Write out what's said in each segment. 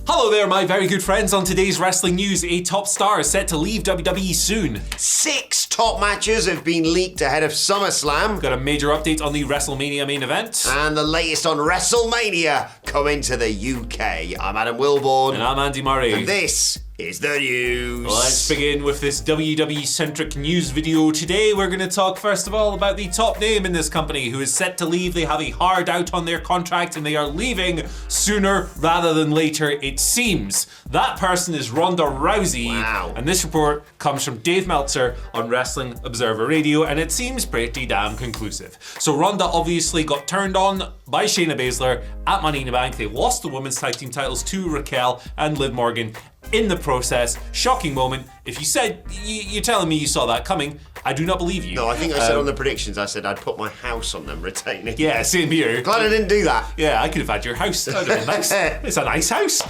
Hello there, my very good friends. On today's wrestling news, a top star is set to leave WWE soon. 6 top matches have been leaked ahead of SummerSlam. Got a major update on the WrestleMania main event. And the latest on WrestleMania coming to the UK. I'm Adam Wilborn. And I'm Andy Murray. And this is the news. Let's begin with this WWE-centric news video. Today we're going to talk first of all about the top name in this company who is set to leave. They have a hard out on their contract and they are leaving sooner rather than later, it seems. That person is Ronda Rousey. Wow. And this report comes from Dave Meltzer on Wrestling Observer Radio, and it seems pretty damn conclusive. So Ronda obviously got turned on by Shayna Baszler at Money in the Bank. They lost the women's tag team titles to Raquel and Liv Morgan in the process. Shocking moment. If you said, you're telling me you saw that coming, I do not believe you. No, I think I said on the predictions, I said I'd put my house on them retaining. Yeah, same here. Glad I didn't do that. Yeah, I could have had your house. That would have been nice. It's a nice house.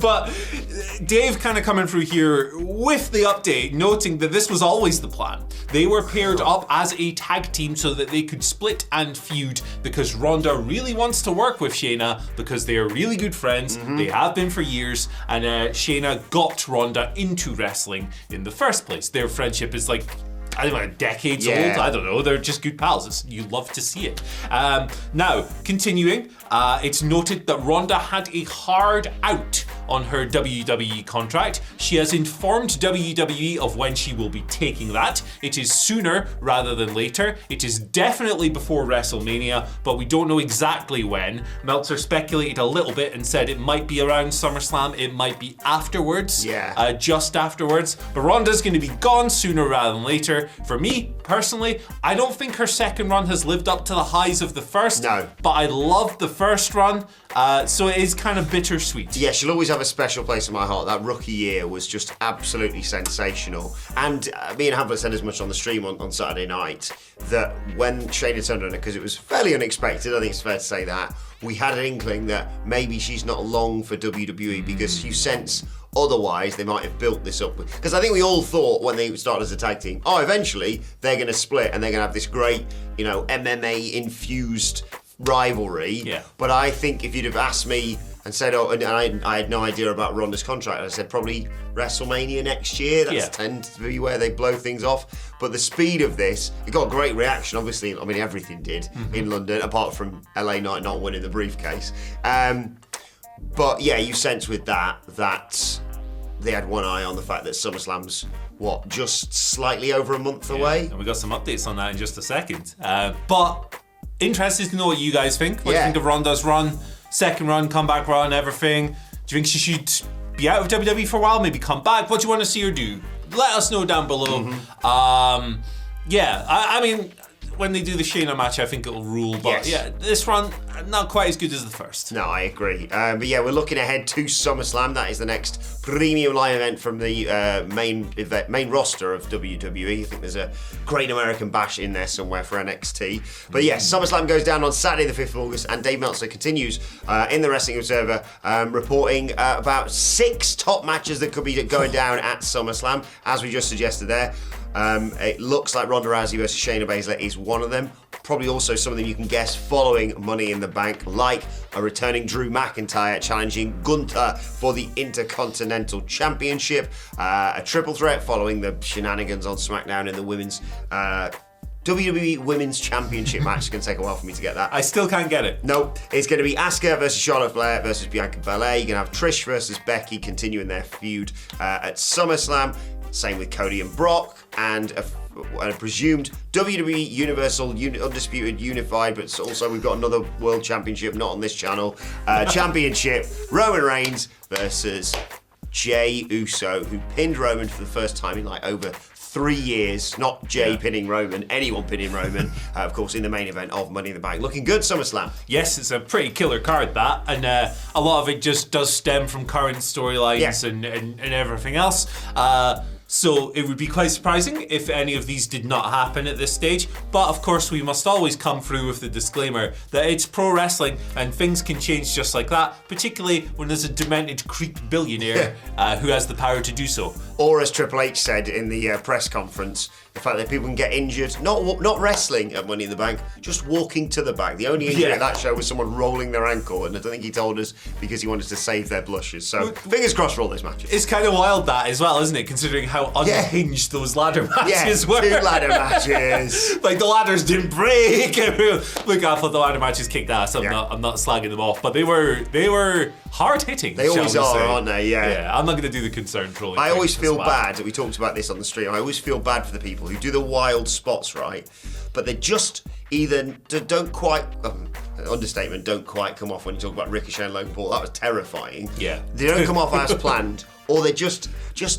But Dave kind of coming through here with the update, noting that this was always the plan. They were paired up as a tag team so that they could split and feud because Ronda really wants to work with Shayna because they are really good friends. They have been for years, and Shayna got Ronda into wrestling in the first place. Their friendship is like, I don't know, decades old. I don't know. They're just good pals. You love to see it. Now, continuing, it's noted that Ronda had a hard out on her WWE contract. She has informed WWE of when she will be taking that. It is sooner rather than later. It is definitely before WrestleMania, but we don't know exactly when. Meltzer speculated a little bit and said it might be around SummerSlam, it might be afterwards, just afterwards. But Ronda's going to be gone sooner rather than later. For me, personally, I don't think her second run has lived up to the highs of the first. No. But I loved the first run, so it is kind of bittersweet. Yeah, she'll always have a special place in my heart. That rookie year was just absolutely sensational. And me and Hamlet said as much on the stream on Saturday night that when Shayna turned on her, because it was fairly unexpected, I think it's fair to say that, we had an inkling that maybe she's not long for WWE because you sense otherwise they might have built this up. Because I think we all thought when they started as a tag team, eventually they're going to split and they're going to have this great, MMA-infused rivalry. Yeah. But I think if you'd have asked me and said, and I had no idea about Ronda's contract, I said probably WrestleMania next year. That tends to be where they blow things off. But the speed of this, it got a great reaction, obviously. I mean, everything did in London, apart from LA Knight not winning the briefcase. But yeah, you sense with that they had one eye on the fact that SummerSlam's, just slightly over a month away? And we got some updates on that in just a second. But interested to know what you guys think. What do you think of Ronda's run? Second run, comeback run, everything. Do you think she should be out of WWE for a while, maybe come back? What do you want to see her do? Let us know down below. I mean, when they do the Shayna match, I think it'll rule. But this run, not quite as good as the first. No, I agree. But yeah, we're looking ahead to SummerSlam. That is the next premium live event from the main roster of WWE. I think there's a Great American Bash in there somewhere for NXT. But yeah, SummerSlam goes down on Saturday the 5th of August, and Dave Meltzer continues in the Wrestling Observer reporting about 6 top matches that could be going down at SummerSlam, as we just suggested there. It looks like Ronda Rousey versus Shayna Baszler is one of them. Probably also some of them you can guess following Money in the Bank, like a returning Drew McIntyre challenging Gunther for the Intercontinental Championship, a triple threat following the shenanigans on SmackDown in the women's WWE Women's Championship match. It's going to take a while for me to get that. I still can't get it. No, it's going to be Asuka versus Charlotte Flair versus Bianca Belair. You're going to have Trish versus Becky continuing their feud at SummerSlam. Same with Cody and Brock, and a presumed WWE Universal Undisputed Unified, but also we've got another World Championship, not on this channel, Championship, Roman Reigns versus Jey Uso, who pinned Roman for the first time in over 3 years. Not Jey pinning Roman, anyone pinning Roman, of course, in the main event of Money in the Bank. Looking good, SummerSlam. Yes, it's a pretty killer card, that, and a lot of it just does stem from current storylines and everything else. So it would be quite surprising if any of these did not happen at this stage. But of course, we must always come through with the disclaimer that it's pro wrestling and things can change just like that, particularly when there's a demented creep billionaire who has the power to do so. Or as Triple H said in the press conference, the fact that people can get injured, not wrestling at Money in the Bank, just walking to the bank. The only injury at that show was someone rolling their ankle, and I don't think he told us because he wanted to save their blushes. So fingers crossed for all those matches. It's kind of wild that as well, isn't it? Considering how unhinged those ladder matches were. 2 ladder matches. Like the ladders didn't break. Look, I thought the ladder matches kicked ass. I'm not slagging them off, but they were hard hitting. They always are, aren't they? Yeah. I'm not going to do the concern trolling. I always feel bad. We talked about this on the stream. I always feel bad for the people who do the wild spots, right? But they just either don't quite. Understatement, don't quite come off when you talk about Ricochet and Logan Paul. That was terrifying. Yeah. They don't come off as planned, or they're just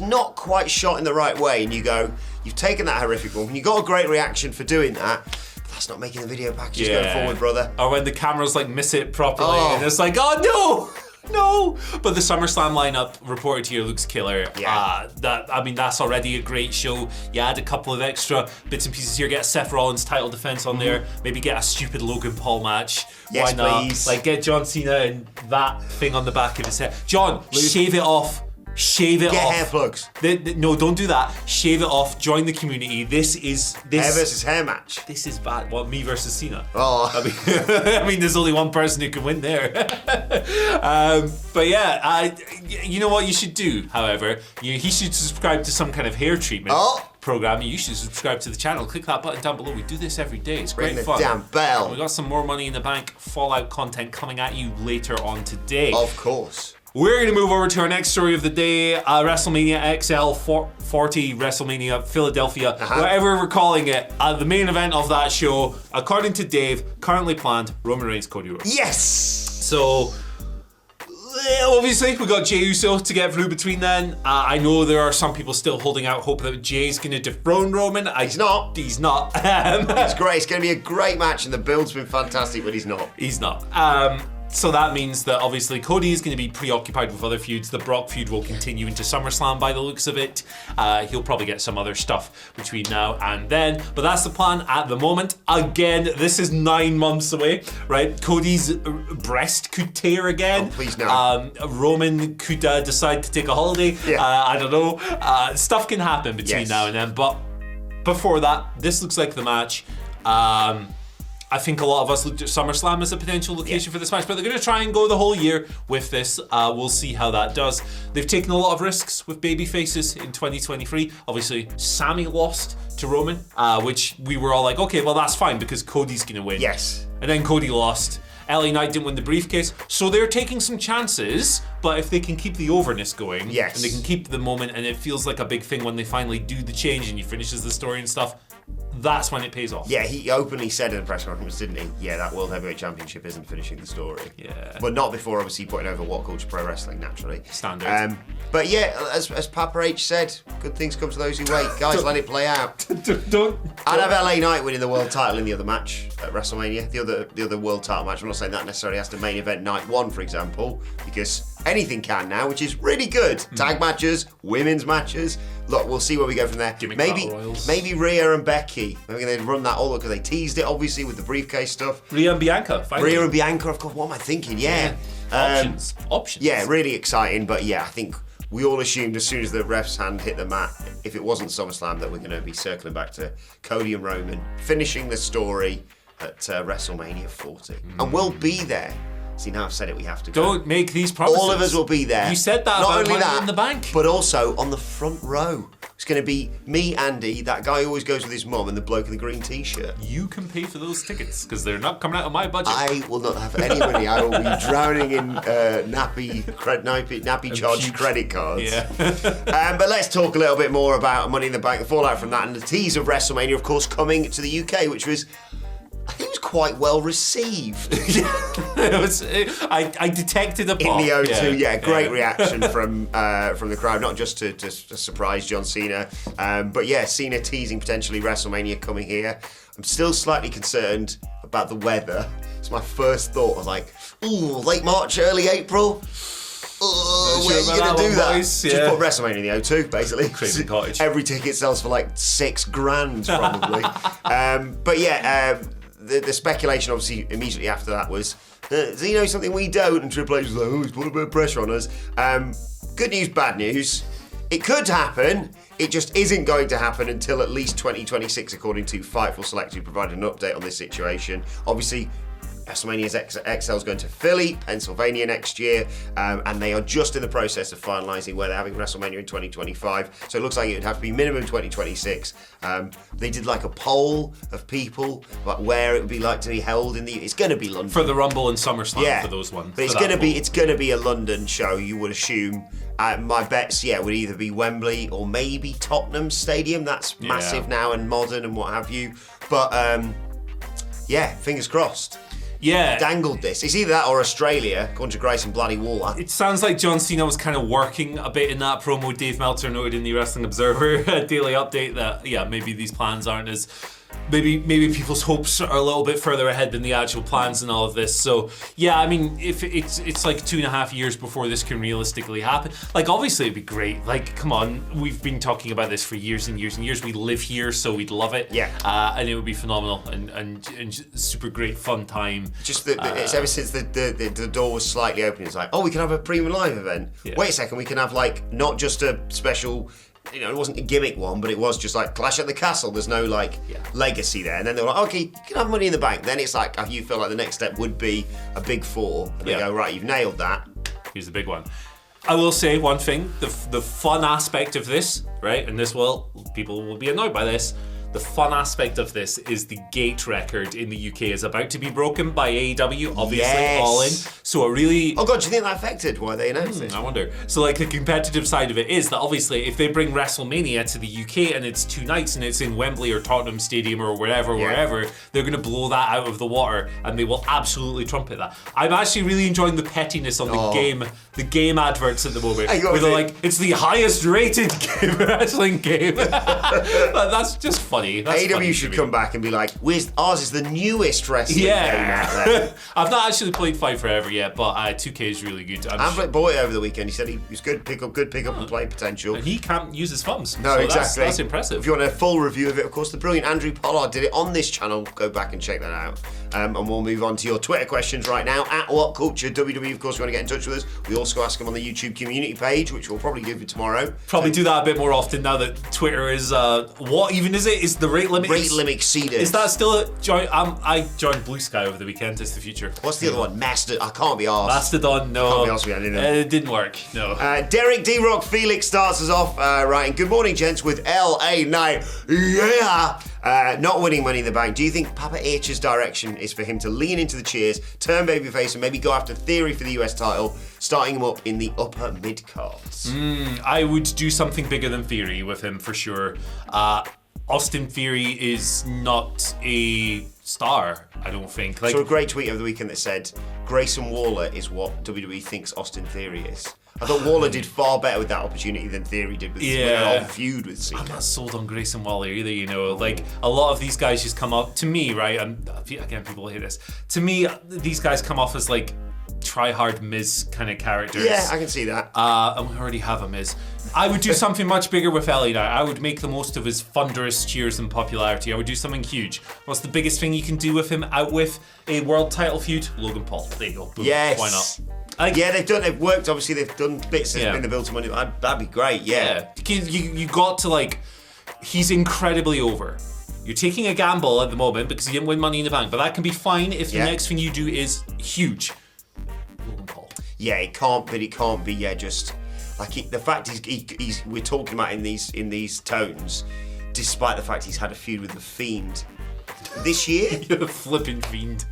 not quite shot in the right way, and you go, you've taken that horrific one, and you got a great reaction for doing that, but that's not making the video packages go forward, brother. Or when the cameras like miss it properly, and it's like, oh no! No, but the SummerSlam lineup reported here looks killer. Yeah. That's already a great show. You add a couple of extra bits and pieces here. Get a Seth Rollins title defense on there. Maybe get a stupid Logan Paul match. Yes, why not? please. Like get John Cena and that thing on the back of his head. John, shave it off. Shave it off. Get hair plugs. No, don't do that. Shave it off. Join the community. This hair versus hair match. This is bad. Well, me versus Cena. Oh, I mean, there's only one person who can win there. But yeah, you know what you should do. However, he should subscribe to some kind of hair treatment program. You should subscribe to the channel. Click that button down below. We do this every day. It's great fun. Ring the damn bell. And we got some more Money in the Bank Fallout content coming at you later on today. Of course. We're going to move over to our next story of the day, WrestleMania XL 40, WrestleMania Philadelphia, whatever we're calling it. The main event of that show, according to Dave, currently planned, Roman Reigns, Cody Rhodes. Yes! So, obviously, we got Jey Uso to get through between then. I know there are some people still holding out hope that Jey's going to dethrone Roman. He's not. He's not. It's great. It's going to be a great match, and the build's been fantastic, but he's not. He's not. So that means that obviously Cody is going to be preoccupied with other feuds. The Brock feud will continue into SummerSlam by the looks of it. He'll probably get some other stuff between now and then. But that's the plan at the moment. Again, this is 9 months away, right? Cody's breast could tear again. Oh, please no. Roman could decide to take a holiday. Yeah. I don't know. Stuff can happen between now and then. But before that, this looks like the match. I think a lot of us looked at SummerSlam as a potential location for this match, but they're going to try and go the whole year with this. We'll see how that does. They've taken a lot of risks with baby faces in 2023. Obviously, Sami lost to Roman, which we were all like, okay, well, that's fine because Cody's going to win. Yes. And then Cody lost. LA Knight didn't win the briefcase, so they're taking some chances, but if they can keep the overness going, and they can keep the moment, and it feels like a big thing when they finally do the change and he finishes the story and stuff, that's when it pays off. Yeah, he openly said in the press conference, didn't he? Yeah, that World Heavyweight Championship isn't finishing the story. Yeah. But not before, obviously, putting over WhatCulture Pro Wrestling, naturally. Standard. But yeah, as Papa H said, good things come to those who wait. Guys, let it play out. I'd have LA Knight winning the world title in the other match at WrestleMania, the other world title match. I'm not saying that necessarily has to main event night one, for example, because anything can now, which is really good. Tag matches, women's matches. Look, we'll see where we go from there. Maybe Rhea and Becky. Maybe they run that all up because they teased it, obviously, with the briefcase stuff. Rhea and Bianca, finally. Rhea and Bianca, of course. What am I thinking? Yeah. Options. Yeah, really exciting. But yeah, I think we all assumed as soon as the ref's hand hit the mat, if it wasn't SummerSlam, that we're going to be circling back to Cody and Roman, finishing the story at WrestleMania 40. And we'll be there. See, now I've said it, we have to go. Don't make these promises. All of us will be there. You said that Not about only Money in the Bank. But also on the front row. It's going to be me, Andy, that guy who always goes with his mum, and the bloke in the green t-shirt. You can pay for those tickets, because they're not coming out of my budget. I will not have any money. I will be drowning in nappy charged credit cards. Yeah. But let's talk a little bit more about Money in the Bank, the fallout from that, and the tease of WrestleMania, of course, coming to the UK, which was... I think it was quite well received. I detected a pop. In the O2, great reaction from the crowd, not just to surprise John Cena, but yeah, Cena teasing potentially WrestleMania coming here. I'm still slightly concerned about the weather. It's my first thought. I was like, ooh, late March, early April. sure way about you're going to do one, that. boys. Just put WrestleMania in the O2, basically. Craven Cottage. Every ticket sells for like $6,000, probably. But yeah, the speculation, obviously, immediately after that was, does he know something we don't? And Triple H was like, oh, he's put a bit of pressure on us. Good news, bad news. It could happen. It just isn't going to happen until at least 2026, according to Fightful Select, who provided an update on this situation. Obviously, WrestleMania XL is going to Philly, Pennsylvania next year, and they are just in the process of finalising where they're having WrestleMania in 2025. So it looks like it would have to be minimum 2026. They did like a poll of people about where it would be like to be held in the. It's going to be London For the Rumble and SummerSlam for those ones. But it's going to be a London show, you would assume. My bets, would either be Wembley or maybe Tottenham Stadium. That's massive now and modern and what have you. But fingers crossed. Yeah. Dangled this. It's either that or Australia, according to Grayson Bloody Waller. It sounds like John Cena was kind of working a bit in that promo. Dave Meltzer noted in the Wrestling Observer Daily Update that, maybe these plans aren't as... Maybe people's hopes are a little bit further ahead than the actual plans and all of this. So yeah, I mean, if it's like 2.5 years before this can realistically happen. Like, obviously it'd be great. Like, come on, we've been talking about this for years and years and years. We live here, so we'd love it. Yeah. And it would be phenomenal and super great fun time. Just it's ever since the door was slightly open. It's like, oh, we can have a premium live event. Yeah. Wait a second, we can have like not just a special. It wasn't a gimmick one, but it was just like Clash at the Castle. There's no legacy there. And then they were like, okay, you can have Money in the Bank. Then it's like, you feel like the next step would be a big four. And they go, right, you've nailed that. Here's the big one. I will say one thing, the fun aspect of this, right? And people will be annoyed by this. The fun aspect of this is the gate record in the UK is about to be broken by AEW, obviously, All In. So it really... Oh God, do you think that affected why they announced it? I wonder. So like the competitive side of it is that obviously if they bring WrestleMania to the UK and it's 2 nights and it's in Wembley or Tottenham Stadium or wherever, they're going to blow that out of the water and they will absolutely trumpet that. I'm actually really enjoying the pettiness on the game adverts at the moment. Where they're like, it's the highest rated wrestling game. That's just funny. That's AEW should come back and be like, ours is the newest wrestling game out there. I've not actually played Fight Forever yet, but 2K is really good. Affleck bought it over the weekend. He said he was good pickup and play potential. And he can't use his thumbs. No, so exactly. That's impressive. If you want a full review of it, of course, the brilliant Andrew Pollard did it on this channel. Go back and check that out. And we'll move on to your Twitter questions right now. At WhatCulture WWE, of course, if you want to get in touch with us. We also ask them on the YouTube community page, which we'll probably give you tomorrow. Probably do that a bit more often now that Twitter is, what even is it? Is the rate limit? Rate limit exceeded. Is that still I joined Blue Sky over the weekend. It's the future. What's the other one? Mastodon. I can't be arsed. Mastodon, no. Can't be arsed with anything. It didn't work, no. Derek D-Rock Felix starts us off writing, good morning, gents, with LA Knight. Yeah! Not winning Money in the Bank. Do you think Papa H's direction is for him to lean into the cheers, turn babyface, and maybe go after Theory for the US title, starting him up in the upper mid cards? I would do something bigger than Theory with him for sure. Austin Theory is not a star, I don't think. So a great tweet over the weekend that said, Grayson Waller is what WWE thinks Austin Theory is. I thought Waller did far better with that opportunity than Theory did with their whole feud with Cena. I'm not sold on Grayson Waller either, Like, a lot of these guys just come up, to me, right, and again, people hate this, to me, these guys come off as, like, try-hard Miz kind of characters. Yeah, I can see that. And we already have a Miz. I would do something much bigger with LA now. I would make the most of his thunderous cheers and popularity. I would do something huge. What's the biggest thing you can do with him out with a world title feud? Logan Paul. There you go. Boom. Yes. Why not? They've worked, obviously, they've done bits that's been the build to money. That'd be great, You got to, like, he's incredibly over. You're taking a gamble at the moment because he didn't win Money in the Bank, but that can be fine if the next thing you do is huge. Logan Paul. Yeah, it can't be, just like the fact he's we're talking about in these tones, despite the fact he's had a feud with the Fiend this year. You're a flipping Fiend.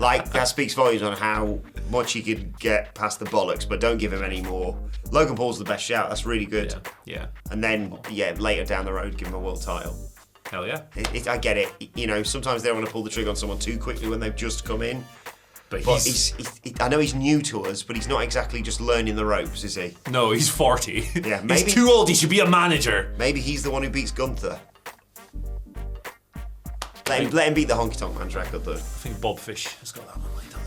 Like, that speaks volumes on how much he could get past the bollocks, but don't give him any more. Logan Paul's the best shout. That's really good. Yeah. And then, later down the road, give him a world title. Hell yeah. I get it. Sometimes they don't want to pull the trigger on someone too quickly when they've just come in. But I know he's new to us, but he's not exactly just learning the ropes, is he? No, he's 40. Yeah, maybe he's too old. He should be a manager. Maybe he's the one who beats Gunther. Let him beat the Honky Tonk Man's record, though. I think Bob Fish has got that one lined up.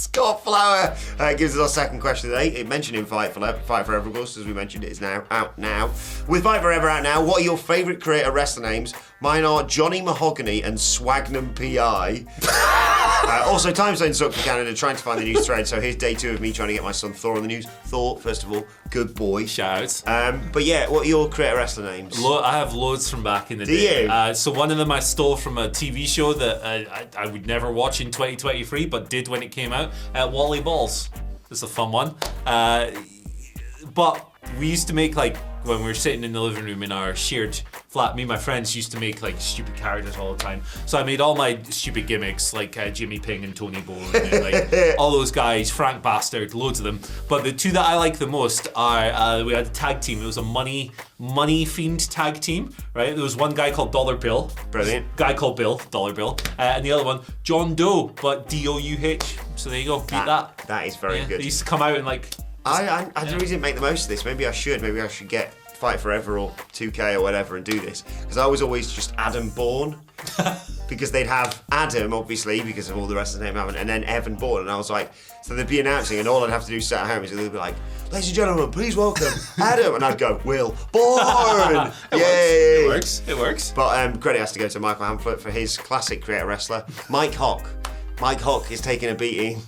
Scott Flower gives us our second question today. It mentioned in Fight Forever, of course, as we mentioned, it is now out now. With Fight Forever out now, what are your favourite creator wrestler names? Mine are Johnny Mahogany and Swagnum P.I. Also, time zone sucked for Canada, trying to find the news thread. So here's day 2 of me trying to get my son Thor on the news. Thor, first of all, good boy. Shout. But yeah, what are your creator wrestler names? I have loads from back in the day. Do you? So one of them I stole from a TV show that I would never watch in 2023, but did when it came out. Wally Balls. It's a fun one. But we used to make, like, when we were sitting in the living room in our shared flat, me and my friends used to make, like, stupid characters all the time. So I made all my stupid gimmicks, like Jimmy Ping and Tony Bone, and, like, all those guys, Frank Bastard, loads of them. But the two that I like the most are, we had a tag team. It was a money-themed tag team, right? There was one guy called Dollar Bill. Brilliant. Guy called Bill, Dollar Bill. And the other one, John Doe, but D-O-U-H. So there you go, beat that. That is very good. They used to come out and, like... I really didn't make the most of this. Maybe I should get Fight Forever or 2K or whatever and do this. Because I was always just Adam Bourne. Because they'd have Adam, obviously, because of all the rest of the name haven't, and then Evan Bourne. And I was like, so they'd be announcing, and all I'd have to do sit at home is they'd be like, ladies and gentlemen, please welcome Adam. And I'd go, Will Bourne. Yay. It works. But credit has to go to Michael Hamflett for his classic creator wrestler. Mike Hawk. Mike Hawk is taking a beating.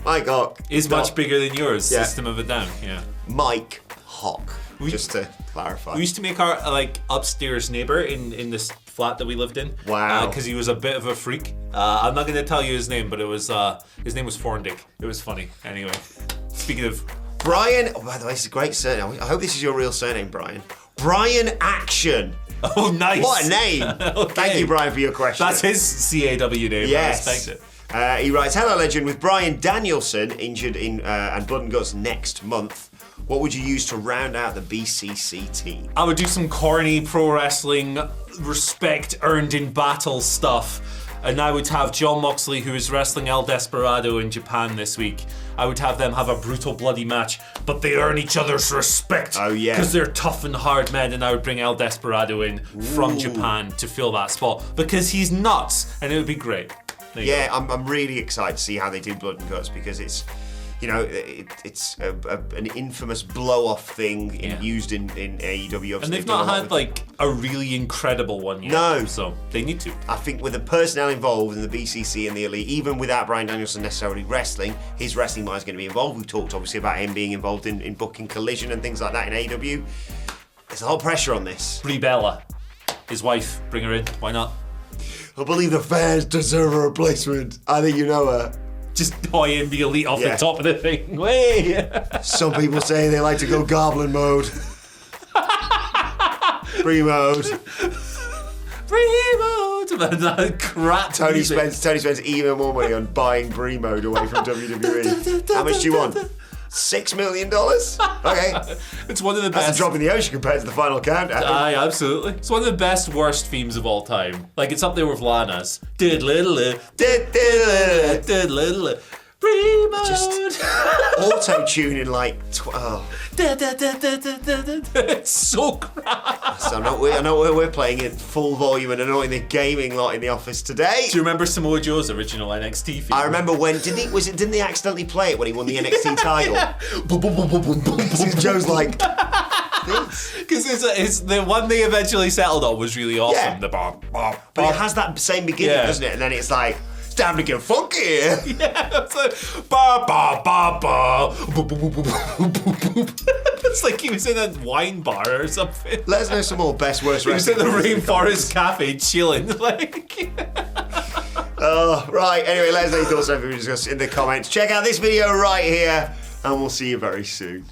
Mike Hawk is much bigger than yours. Yeah. System of a Down. Yeah. Mike Hawk. Just to clarify. We used to make our upstairs neighbor in this flat that we lived in. Wow. Because he was a bit of a freak. I'm not going to tell you his name, but it was his name was Forndick. It was funny. Anyway, speaking of Brian. Oh, by the way, this is a great surname. I hope this is your real surname, Brian. Brian Action. Oh, nice. What a name. Okay. Thank you, Brian, for your question. That's his CAW name. Yes. I respect it. He writes, hello legend, with Brian Danielson injured in and Blood and Guts next month, what would you use to round out the BCC team? I would do some corny pro wrestling, respect earned in battle stuff. And I would have John Moxley, who is wrestling El Desperado in Japan this week. I would have them have a brutal, bloody match, but they earn each other's respect. Oh, yeah. Because they're tough and hard men, and I would bring El Desperado in from Japan to fill that spot. Because he's nuts, and it would be great. Yeah, I'm really excited to see how they do Blood and Guts, because it's, you know, it's an infamous blow-off thing used in AEW. And they've not had like a really incredible one yet. No. So they need to. I think with the personnel involved in the BCC and the Elite, even without Brian Danielson necessarily wrestling, his wrestling mind is going to be involved. We've talked obviously about him being involved in booking Collision and things like that in AEW. There's a lot of pressure on this. Brie Bella, his wife, bring her in. Why not? I believe the fans deserve a replacement. I think you know her. Just hoying the Elite off the top of the thing. Way. Some people say they like to go goblin mode. Free mode. Free mode. That crap. Tony spends even more money on buying Brie mode away from WWE. How much do you want? $6 million? Okay. It's one of the best. That's a drop in the ocean compared to the Final Countdown. Aye, absolutely. It's one of the best, worst themes of all time. Like, it's up there with Lana's. Just auto-tuning like... It's so crap. So I know we're playing it full volume and annoying the gaming lot in the office today. Do you remember Samoa Joe's original NXT theme? I remember when, didn't they accidentally play it when he won the NXT title? Joe's like... Because it's the one they eventually settled on was really awesome. Yeah. The bomb. But it has that same beginning, doesn't it? And then it's like... time to get funky. Yeah, it's like ba ba ba ba. It's like he was in a wine bar or something. Let us know some more best worst. He was in the Rainforest Cafe chilling, like. Oh, right. Anyway, let us know your thoughts on everything we discussed in the comments. Check out this video right here, and we'll see you very soon.